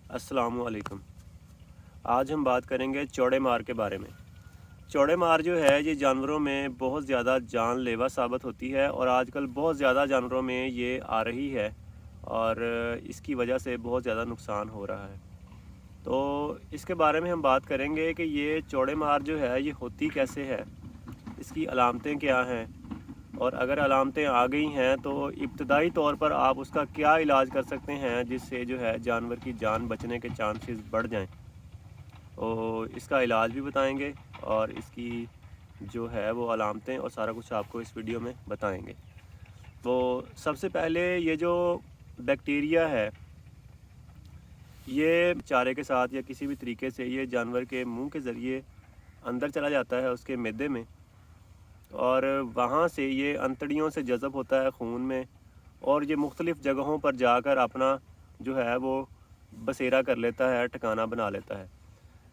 अस्सलामु अलैकुम। आज हम बात करेंगे चौड़े मार के बारे में। चौड़े मार जो है ये जानवरों में बहुत ज़्यादा जानलेवा साबित होती है और आजकल बहुत ज़्यादा जानवरों में ये आ रही है और इसकी वजह से बहुत ज़्यादा नुकसान हो रहा है। तो इसके बारे में हम बात करेंगे कि ये चौड़े मार जो है ये होती कैसे है, इसकी अलामतें क्या हैं और अगर अलामतें आ गई हैं तो इब्तदाई तौर पर आप उसका क्या इलाज कर सकते हैं जिससे जो है जानवर की जान बचने के चांसेस बढ़ जाएं। और इसका इलाज भी बताएंगे और इसकी जो है वो अलामतें और सारा कुछ आपको इस वीडियो में बताएंगे। तो सबसे पहले ये जो बैक्टीरिया है ये चारे के साथ या किसी भी तरीके से ये जानवर के मुंह के ज़रिए अंदर चला जाता है उसके मैदे में और वहाँ से ये अंतड़ियों से जज़ब होता है खून में और ये मुख्तलिफ़ जगहों पर जाकर अपना जो है वो बसेरा कर लेता है, ठिकाना बना लेता है।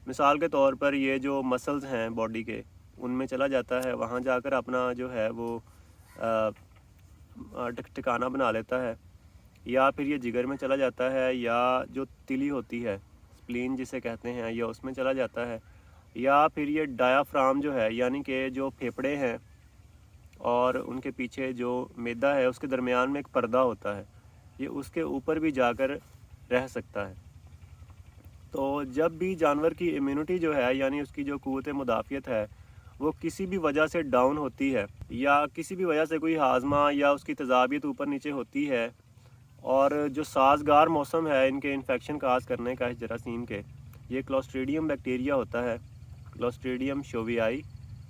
मिसाल के तौर पर ये जो मसल्स हैं बॉडी के उनमें चला जाता है, वहाँ जाकर अपना जो है वो ठिकाना बना लेता है, या फिर ये जिगर में चला जाता है या जो तिली होती है स्प्लीन जिसे कहते हैं या उसमें चला जाता है, या फिर ये डायाफ्राम जो है यानी कि जो फेफड़े हैं और उनके पीछे जो मैदा है उसके दरमियान में एक पर्दा होता है, ये उसके ऊपर भी जाकर रह सकता है। तो जब भी जानवर की इम्यूनिटी जो है यानी उसकी जो क़ुव्वत मुदाफ़ियत है वो किसी भी वजह से डाउन होती है या किसी भी वजह से कोई हाजमा या उसकी तेज़ाबियत ऊपर नीचे होती है और जो साज़गार मौसम है इनके इन्फेक्शन काज करने का इस जरासीम के, ये क्लोस्ट्रीडियम बैक्टीरिया होता है। क्लोस्ट्रीडियम शोवियाई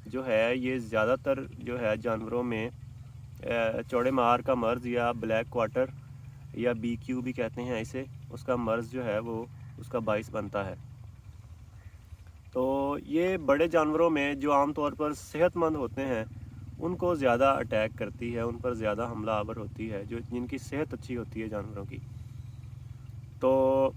जो है ये ज़्यादातर जो है जानवरों में चौड़े मार का मर्ज़ या ब्लैक क्वार्टर या BQ भी कहते हैं इसे, उसका मर्ज़ जो है वो उसका बाइस बनता है। तो ये बड़े जानवरों में जो आम तौर पर सेहतमंद होते हैं उनको ज़्यादा अटैक करती है, उन पर ज़्यादा हमला आवर होती है, जो जिनकी सेहत अच्छी होती है जानवरों की। तो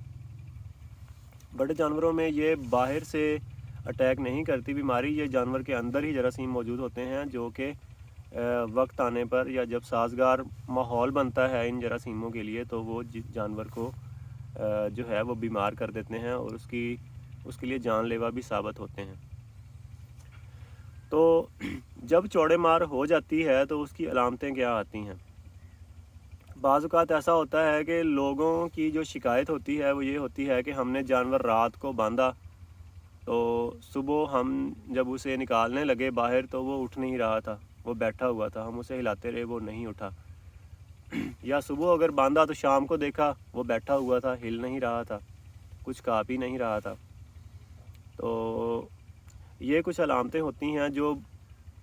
बड़े जानवरों में ये बाहर से अटैक नहीं करती बीमारी, ये जानवर के अंदर ही जरासीम मौजूद होते हैं जो कि वक्त आने पर या जब साजगार माहौल बनता है इन जरासीमों के लिए तो वो जानवर को जो है वो बीमार कर देते हैं और उसके लिए जानलेवा भी साबित होते हैं। तो जब चौड़े मार हो जाती है तो उसकी अलामतें क्या आती हैं। बाज़ औक़ात ऐसा होता है कि लोगों की जो शिकायत होती है वो ये होती है कि हमने जानवर रात को बांधा तो सुबह हम जब उसे निकालने लगे बाहर तो वो उठ नहीं रहा था, वो बैठा हुआ था, हम उसे हिलाते रहे वो नहीं उठा। या सुबह अगर बांधा तो शाम को देखा वो बैठा हुआ था, हिल नहीं रहा था, कुछ खा पी नहीं रहा था। तो ये कुछ अलामतें होती हैं जो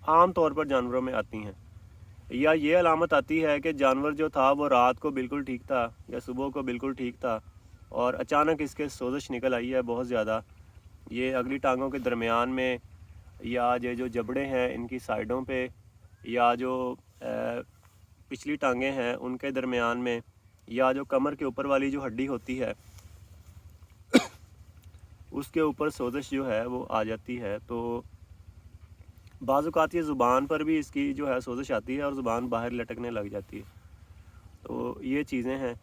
आम तौर पर जानवरों में आती हैं। या ये अलामत आती है कि जानवर जो था वो रात को बिल्कुल ठीक था या सुबह को बिल्कुल ठीक था और अचानक इसके सोजिश निकल आई है बहुत ज़्यादा, ये अगली टांगों के दरमियान में या ये जो जबड़े हैं इनकी साइडों पे या जो पिछली टांगें हैं उनके दरमियान में या जो कमर के ऊपर वाली जो हड्डी होती है उसके ऊपर सोजिश जो है वो आ जाती है। तो बाज़ औक़ात ये ज़ुबान पर भी इसकी जो है सोजिश आती है और ज़ुबान बाहर लटकने लग जाती है। तो ये चीज़ें हैं,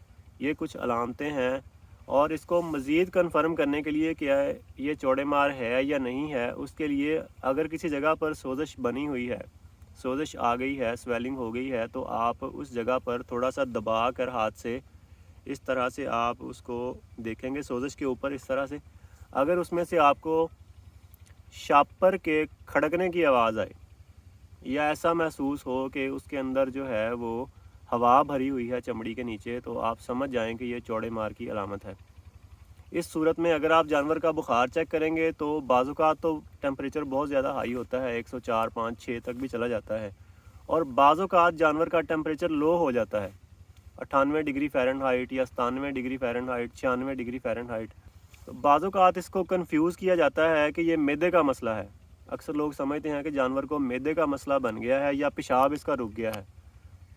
ये कुछ अलामतें हैं और इसको मज़ीद कन्फर्म करने के लिए क्या है ये चौड़े मार है या नहीं है, उसके लिए अगर किसी जगह पर सोजिश बनी हुई है, सोजिश आ गई है, स्वेलिंग हो गई है, तो आप उस जगह पर थोड़ा सा दबा कर हाथ से इस तरह से आप उसको देखेंगे सोजिश के ऊपर इस तरह से, अगर उसमें से आपको शापर के खड़कने की आवाज़ आए या ऐसा महसूस हो कि उसके अंदर जो है वो हवा भरी हुई है चमड़ी के नीचे, तो आप समझ जाएं कि ये चौड़े मार की अलामत है। इस सूरत में अगर आप जानवर का बुखार चेक करेंगे तो बाज़ औक़ात तो टेम्परेचर बहुत ज़्यादा हाई होता है, 104, 5, 6 तक भी चला जाता है और बाज़ औक़ात जानवर का टेम्परेचर लो हो जाता है, 98 डिग्री फ़ारेनहाइट या 97 डिग्री फ़ारेनहाइट, 96 डिग्री फ़ारेनहाइट। तो बाज़ औक़ात इसको कंफ्यूज किया जाता है कि ये मैदे का मसला है। अक्सर लोग समझते हैं कि जानवर को मैदे का मसला बन गया है या पेशाब इसका रुक गया है,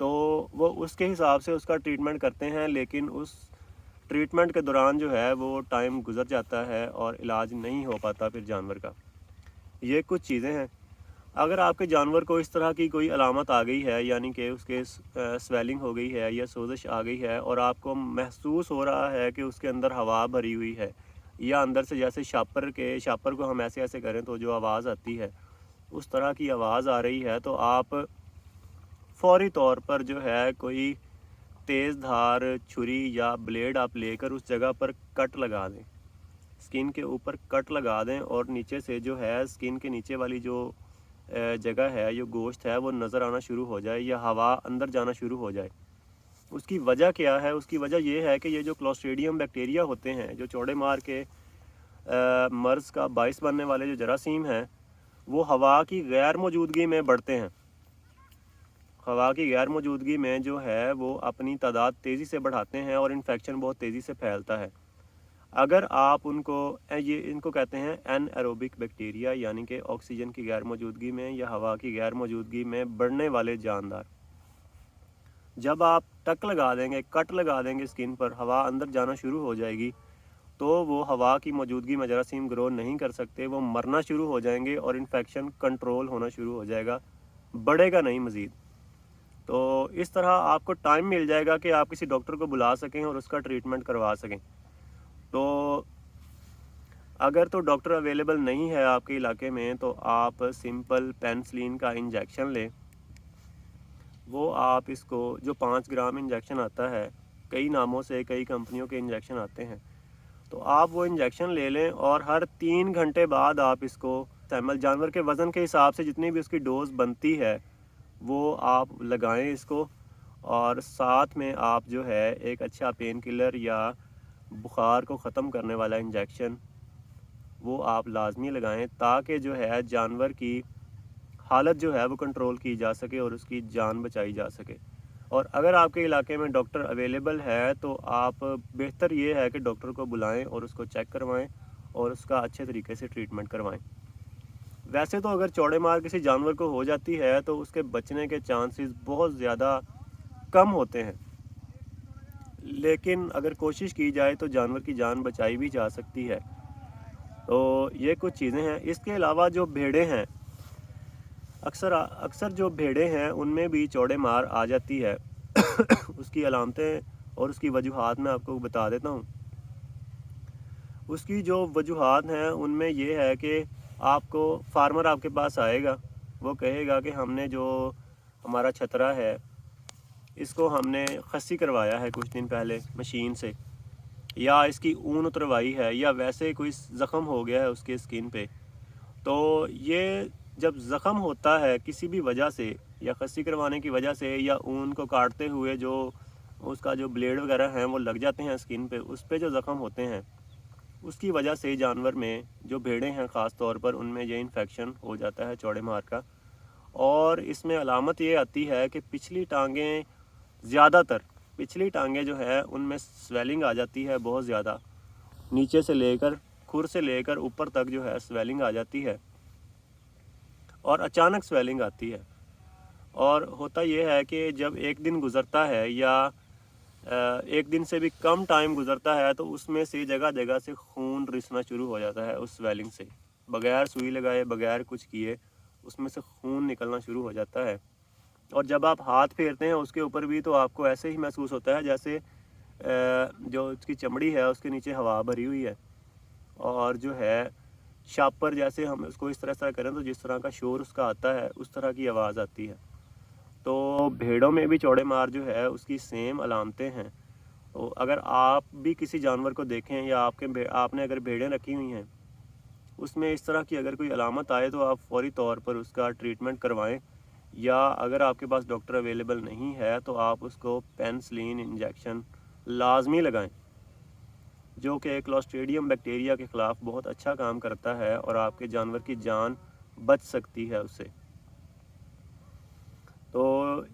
तो वो उसके हिसाब से उसका ट्रीटमेंट करते हैं, लेकिन उस ट्रीटमेंट के दौरान जो है वो टाइम गुजर जाता है और इलाज नहीं हो पाता फिर जानवर का। ये कुछ चीज़ें हैं। अगर आपके जानवर को इस तरह की कोई अलामत आ गई है, यानी कि उसके स्वेलिंग हो गई है या सोजिश आ गई है, और आपको महसूस हो रहा है कि उसके अंदर हवा भरी हुई है, या अंदर से जैसे शापर को हम ऐसे ऐसे करें तो जो आवाज़ आती है उस तरह की आवाज़ आ रही है, तो आप फौरी तौर पर जो है कोई तेज़ धार छुरी या ब्लेड आप लेकर उस जगह पर कट लगा दें, स्किन के ऊपर कट लगा दें, और नीचे से जो है स्किन के नीचे वाली जो जगह है, जो गोश्त है, वो नज़र आना शुरू हो जाए या हवा अंदर जाना शुरू हो जाए। उसकी वजह क्या है? उसकी वजह ये है कि ये जो क्लोस्ट्रीडियम बैक्टीरिया होते हैं, जो चौड़े मार के मर्ज़ का बाइस बनने वाले जो जरासीम हैं, वो हवा की गैर मौजूदगी में बढ़ते हैं। हवा की गैर मौजूदगी में जो है वो अपनी तादाद तेज़ी से बढ़ाते हैं और इन्फेक्शन बहुत तेज़ी से फैलता है। अगर आप इनको कहते हैं एनएरोबिक बैक्टीरिया, यानी कि ऑक्सीजन की गैर मौजूदगी में या हवा की गैर मौजूदगी में बढ़ने वाले जानदार। जब आप टक लगा देंगे, कट लगा देंगे स्किन पर, हवा अंदर जाना शुरू हो जाएगी, तो वो हवा की मौजूदगी में जरासीम ग्रो नहीं कर सकते, वो मरना शुरू हो जाएंगे और इन्फेक्शन कंट्रोल होना शुरू हो जाएगा, बढ़ेगा नहीं मज़ीद। तो इस तरह आपको टाइम मिल जाएगा कि आप किसी डॉक्टर को बुला सकें और उसका ट्रीटमेंट करवा सकें। तो अगर तो डॉक्टर अवेलेबल नहीं है आपके इलाके में, तो आप सिंपल पेनिसिलिन का इंजेक्शन लें। वो आप इसको, जो 5 ग्राम इंजेक्शन आता है, कई नामों से कई कंपनियों के इंजेक्शन आते हैं, तो आप वो इंजेक्शन ले लें और हर 3 घंटे बाद आप इसको जानवर के वज़न के हिसाब से जितनी भी उसकी डोज़ बनती है वो आप लगाएं इसको, और साथ में आप जो है एक अच्छा पेन किलर या बुखार को ख़त्म करने वाला इंजेक्शन वो आप लाजमी लगाएं, ताकि जो है जानवर की हालत जो है वो कंट्रोल की जा सके और उसकी जान बचाई जा सके। और अगर आपके इलाके में डॉक्टर अवेलेबल है तो आप, बेहतर ये है कि डॉक्टर को बुलाएं और उसको चेक करवाएं और उसका अच्छे तरीके से ट्रीटमेंट करवाएं। वैसे तो अगर चौड़े मार किसी जानवर को हो जाती है तो उसके बचने के चांसेस बहुत ज़्यादा कम होते हैं, लेकिन अगर कोशिश की जाए तो जानवर की जान बचाई भी जा सकती है। तो ये कुछ चीज़ें हैं। इसके अलावा जो भेड़ें हैं, अक्सर जो भेड़ें हैं उनमें भी चौड़े मार आ जाती है। उसकी अलामतें और उसकी वजूहात मैं आपको बता देता हूँ। उसकी जो वजूहात हैं उनमें ये है कि आपको फार्मर आपके पास आएगा, वो कहेगा कि हमने जो हमारा छतरा है इसको हमने खस्सी करवाया है कुछ दिन पहले मशीन से, या इसकी ऊन उतरवाई है, या वैसे कोई ज़ख़म हो गया है उसके स्किन पे। तो ये जब ज़ख़म होता है किसी भी वजह से, या खस्सी करवाने की वजह से, या ऊन को काटते हुए जो उसका जो ब्लेड वगैरह हैं वो लग जाते हैं स्किन पे, उस पे जो ज़ख़म होते हैं उसकी वजह से जानवर में, जो भेड़ें हैं ख़ास तौर पर, उनमें ये इन्फेक्शन हो जाता है चौड़े मार का। और इसमें अलामत ये आती है कि पिछली टांगें, ज़्यादातर पिछली टांगें जो है उनमें स्वेलिंग आ जाती है बहुत ज़्यादा, नीचे से लेकर खुर से लेकर ऊपर तक जो है स्वेलिंग आ जाती है, और अचानक स्वेलिंग आती है। और होता यह है कि जब एक दिन गुज़रता है या एक दिन से भी कम टाइम गुज़रता है तो उसमें से जगह जगह से खून रिसना शुरू हो जाता है उस स्वेलिंग से, बग़ैर सुई लगाए, बग़ैर कुछ किए उसमें से खून निकलना शुरू हो जाता है। और जब आप हाथ फेरते हैं उसके ऊपर भी, तो आपको ऐसे ही महसूस होता है जैसे जो उसकी चमड़ी है उसके नीचे हवा भरी हुई है, और जो है शापर, जैसे हम उसको इस तरह करें तो जिस तरह का शोर उसका आता है उस तरह की आवाज़ आती है। तो भेड़ों में भी चौड़े मार जो है उसकी सेम अलामतें हैं। तो अगर आप भी किसी जानवर को देखें, या आपने अगर भेड़ें रखी हुई हैं, उसमें इस तरह की अगर कोई अलामत आए तो आप फौरी तौर पर उसका ट्रीटमेंट करवाएं, या अगर आपके पास डॉक्टर अवेलेबल नहीं है तो आप उसको पेनिसिलिन इंजेक्शन लाजमी लगाएं, जो कि क्लोस्ट्रीडियम बैक्टीरिया के ख़िलाफ़ बहुत अच्छा काम करता है और आपके जानवर की जान बच सकती है उससे। तो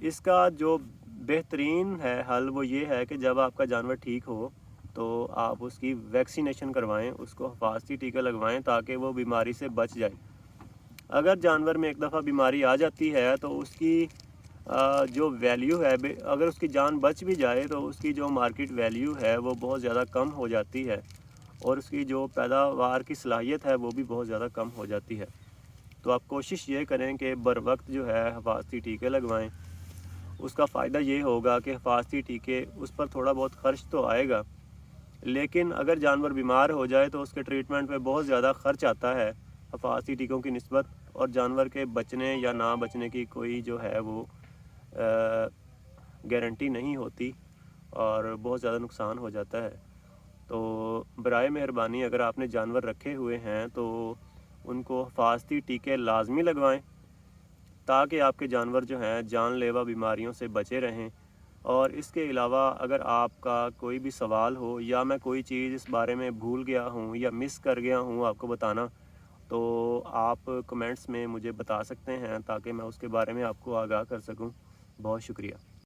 इसका जो बेहतरीन है हल वो ये है कि जब आपका जानवर ठीक हो तो आप उसकी वैक्सीनेशन करवाएं, उसको हिफाजती टीका लगवाएं ताकि वो बीमारी से बच जाए। अगर जानवर में एक दफ़ा बीमारी आ जाती है तो उसकी जो वैल्यू है, अगर उसकी जान बच भी जाए तो उसकी जो मार्केट वैल्यू है वो बहुत ज़्यादा कम हो जाती है, और उसकी जो पैदावार की सलाहियत है वो भी बहुत ज़्यादा कम हो जाती है। تو آپ کوشش یہ کریں کہ بر وقت جو ہے حفاظتی ٹیکے لگوائیں۔ اس کا فائدہ یہ ہوگا کہ حفاظتی ٹیکے اس پر تھوڑا بہت خرچ تو آئے گا، لیکن اگر جانور بیمار ہو جائے تو اس کے ٹریٹمنٹ پہ بہت زیادہ خرچ آتا ہے حفاظتی ٹیکوں کی نسبت، اور جانور کے بچنے یا نہ بچنے کی کوئی جو ہے وہ گارنٹی نہیں ہوتی اور بہت زیادہ نقصان ہو جاتا ہے۔ تو برائے مہربانی اگر آپ نے جانور رکھے ہوئے ہیں تو ان کو حفاظتی ٹیکے لازمی لگوائیں، تاکہ آپ کے جانور جو ہیں جان لیوا بیماریوں سے بچے رہیں۔ اور اس کے علاوہ اگر آپ کا کوئی بھی سوال ہو یا میں کوئی چیز اس بارے میں بھول گیا ہوں یا مس کر گیا ہوں آپ کو بتانا، تو آپ کمنٹس میں مجھے بتا سکتے ہیں تاکہ میں اس کے بارے میں آپ کو آگاہ کر سکوں۔ بہت شکریہ۔